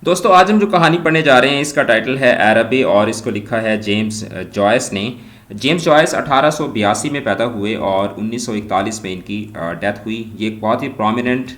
दोस्तों आज हम जो कहानी पढ़ने जा रहे हैं इसका टाइटल है अरबी और इसको लिखा है जेम्स जॉयस ने। जेम्स जॉयस 1882 में पैदा हुए और 1941 में इनकी डेथ हुई। ये एक बहुत ही प्रोमिनेंट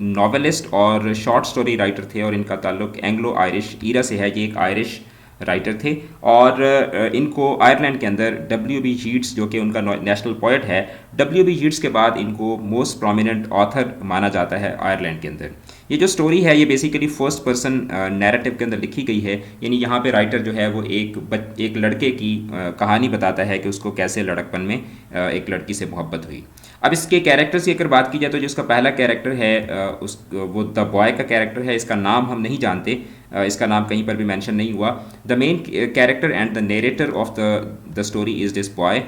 नॉवेलिस्ट और शॉर्ट स्टोरी राइटर थे और इनका ताल्लुक एंग्लो आयरिश ईरा से है। ये एक आयरिश राइटर थे और इनको आयरलैंड के अंदर डब्ल्यू बी यीट्स जो कि उनका नेशनल पोएट है, डब्ल्यू बी यीट्स के बाद इनको मोस्ट प्रोमिनेंट ऑथर माना जाता है आयरलैंड के अंदर। ये जो स्टोरी है ये बेसिकली फर्स्ट पर्सन नैरेटिव के अंदर लिखी गई है, यानी यहाँ पे राइटर जो है वो एक लड़के की कहानी बताता है कि उसको कैसे लड़कपन में एक लड़की से मोहब्बत हुई। अब इसके कैरेक्टर्स की अगर बात की जाए तो जो इसका पहला कैरेक्टर है वो द बॉय का कैरेक्टर है। इसका नाम हम नहीं जानते, इसका नाम कहीं पर भी मेंशन नहीं हुआ। The main character and the narrator of the story is this boy,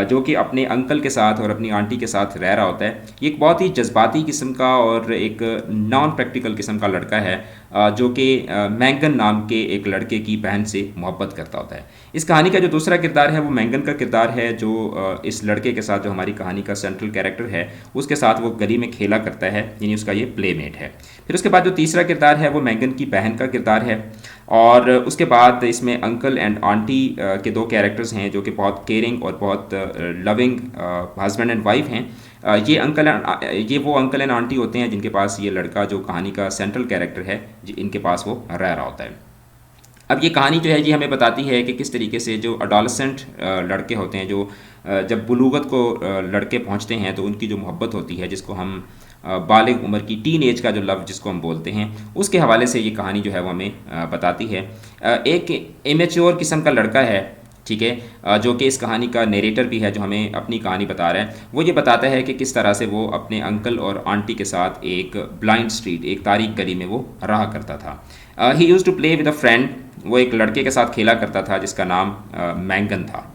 जो कि अपने अंकल के साथ और अपनी आंटी के साथ रह रहा होता है। ये एक बहुत ही जज्बाती किस्म का और एक नॉन प्रैक्टिकल किस्म का लड़का है जो कि मैंगन नाम के एक लड़के की बहन से मोहब्बत करता होता है। इस कहानी का जो दूसरा किरदार है वो मैंगन का किरदार है, जो इस लड़के के साथ जो हमारी कहानी का सेंट्रल कैरेक्टर है उसके साथ वो गली में खेला करता है, यानी उसका ये प्लेमेट है। फिर उसके बाद जो तीसरा किरदार है वो मैंगन की बहन का किरदार है और उसके बाद इसमें अंकल एंड आंटी के दो कैरेक्टर्स हैं जो कि बहुत केयरिंग और बहुत लविंग हस्बैंड एंड वाइफ हैं। ये वो अंकल एंड आंटी होते हैं जिनके पास ये लड़का जो कहानी का सेंट्रल कैरेक्टर है इनके पास वो रह रहा होता है। अब ये कहानी जो है ये हमें बताती है कि किस तरीके से जो अडोलसेंट लड़के होते हैं, जो जब बुलूगत को लड़के पहुंचते हैं तो उनकी जो मोहब्बत होती है जिसको हम बालिग उम्र की टीन एज का जो लव जिसको हम बोलते हैं, उसके हवाले से ये कहानी जो है वो हमें बताती है। एक इमेच्योर किस्म का लड़का है, ठीक है, जो कि इस कहानी का नरेटर भी है, जो हमें अपनी कहानी बता रहा है। वो ये बताता है कि किस तरह से वो अपने अंकल और आंटी के साथ एक ब्लाइंड स्ट्रीट, एक तारीक गली में वो रहा करता था। He use to play with a friend, वो एक लड़के के साथ खेला करता था जिसका नाम मैंगन था।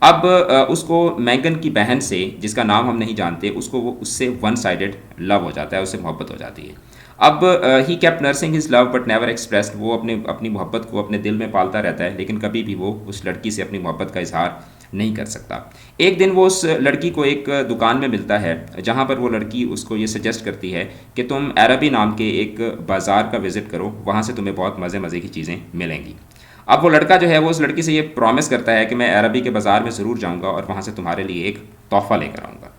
अब उसको मैंगन की बहन से, जिसका नाम हम नहीं जानते, उसको वो उससे वन साइडेड लव हो जाता है, उससे मोहब्बत हो जाती है। अब he kept nursing his love but never expressed, वो अपनी मोहब्बत को अपने दिल में पालता रहता है लेकिन कभी भी वो उस लड़की से अपनी मोहब्बत का इजहार नहीं कर सकता। एक दिन वो उस लड़की को एक दुकान में मिलता है जहाँ पर वो लड़की उसको ये सजेस्ट करती है कि तुम अरबी नाम के एक बाज़ार का विज़िट करो, वहाँ से तुम्हें बहुत मज़े मज़े की चीज़ें मिलेंगी। अब वो लड़का जो है वो उस लड़की से ये प्रॉमिस करता है कि मैं अरबी के बाज़ार में ज़रूर जाऊँगा और वहाँ से तुम्हारे लिए एक तोहफ़ा लेकर आऊँगा।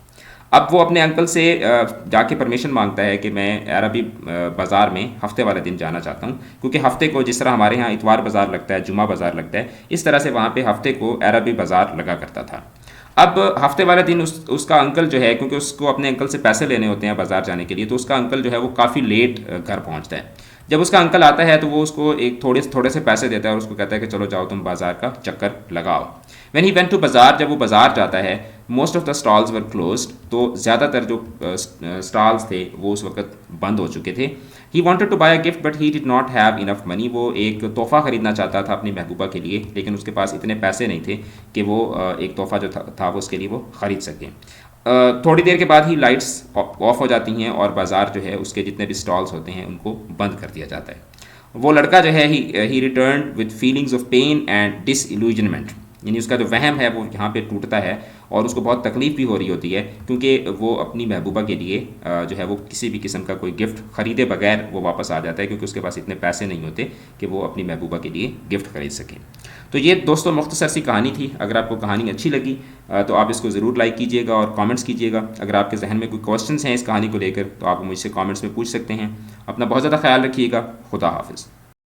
अब वो अपने अंकल से जाके परमिशन मांगता है कि मैं अरबी बाज़ार में हफ्ते वाले दिन जाना चाहता हूँ, क्योंकि हफ्ते को जिस तरह हमारे यहाँ इतवार बाज़ार लगता है, जुमा बाज़ार लगता है, इस तरह से वहाँ पे हफ्ते को अरबी बाज़ार लगा करता था। अब हफ्ते वाले दिन उसका अंकल जो है, क्योंकि उसको अपने अंकल से पैसे लेने होते हैं बाज़ार जाने के लिए, तो उसका अंकल जो है वो काफ़ी लेट घर पहुँचता है। जब उसका अंकल आता है तो वो उसको एक थोड़े से पैसे देता है और उसको कहता है कि चलो जाओ तुम बाज़ार का चक्कर लगाओ। व्हेन ही वेंट टू बाज़ार, जब वो बाज़ार जाता है, most of the stalls were closed, तो ज़्यादातर जो स्टॉल्स थे वो उस वक्त बंद हो चुके थे। He wanted to buy a gift but he did not have enough money, वो एक तोहफ़ा ख़रीदना चाहता था अपनी महबूबा के लिए लेकिन उसके पास इतने पैसे नहीं थे कि वो एक तोहफ़ा जो था वो उसके लिए वो ख़रीद सके। थोड़ी देर के बाद ही लाइट्स ऑफ हो जाती हैं और बाज़ार जो है उसके जितने भी स्टॉल्स होते हैं उनको बंद कर दिया जाता है। वो लड़का जो है he return with feelings of pain and disillusionment, यानी उसका जो वहम है वो यहाँ पे टूटता है और उसको बहुत तकलीफ़ भी हो रही होती है क्योंकि वो अपनी महबूबा के लिए जो है वो किसी भी किस्म का कोई गिफ्ट ख़रीदे बगैर वो वापस आ जाता है, क्योंकि उसके पास इतने पैसे नहीं होते कि वो अपनी महबूबा के लिए गिफ्ट ख़रीद सकें। तो ये दोस्तों मुख्तसर सी कहानी थी। अगर आपको कहानी अच्छी लगी तो आप इसको ज़रूर लाइक कीजिएगा और कमेंट्स कीजिएगा। अगर आपके जहन में कोई क्वेश्चंस हैं इस कहानी को लेकर तो आप मुझसे कमेंट्स में पूछ सकते हैं। अपना बहुत ज़्यादा ख्याल रखिएगा। खुदा हाफिज़।